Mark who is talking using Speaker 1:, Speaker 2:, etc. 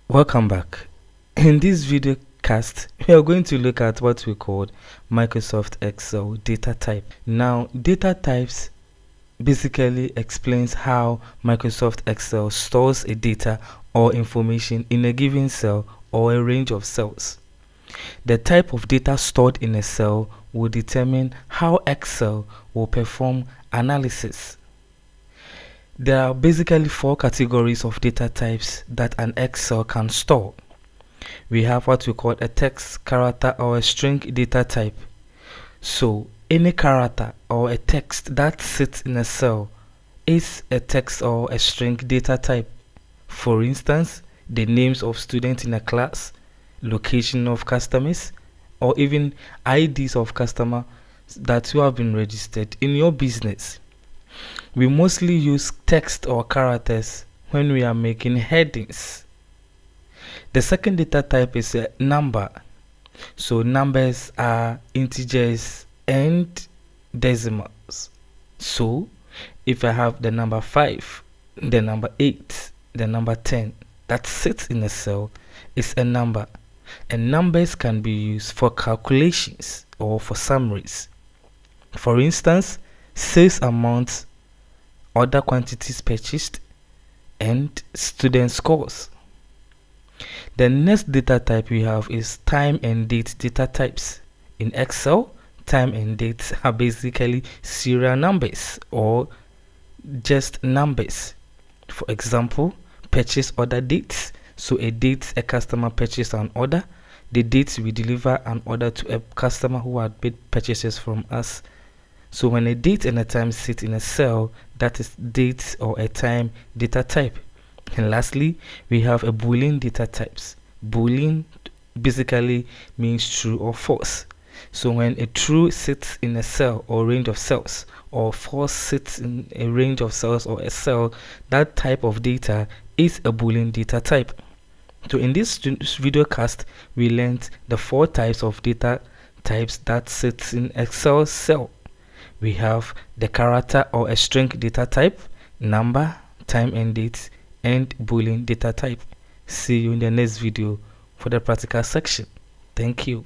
Speaker 1: Welcome back. In this video cast, we are going to look at what we call Microsoft Excel data type. Now, data types basically explains how Microsoft Excel stores a data or information in a given cell or a range of cells. The type of data stored in a cell will determine how Excel will perform analysis. There are basically 4 categories of data types that an Excel can store. We have what we call a text, character, or a string data type. So any character or a text that sits in a cell is a text or a string data type. For instance, the names of students in a class, location of customers, or even IDs of customers that you have been registered in your business. We mostly use text or characters when we are making headings. The second data type is a number. So numbers are integers and decimals. So if I have the number 5, the number 8, the number 10 that sits in a cell is a number. And numbers can be used for calculations or for summaries. For instance, sales amounts, other quantities purchased, and student scores. The next data type we have is time and date data types. In Excel, time and dates are basically serial numbers or just numbers. For example, purchase order dates. So a date a customer purchased an order, the date we deliver an order to a customer who had made purchases from us. So when a date and a time sit in a cell, that is date or a time data type. And lastly, we have a Boolean data types. Boolean basically means true or false. So when a true sits in a cell or range of cells, or false sits in a range of cells or a cell, that type of data is a Boolean data type. So in this video cast, we learned the 4 types of data types that sits in Excel cell. We have the character or a string data type, number, time and date, and Boolean data type. See you in the next video for the practical section. Thank you.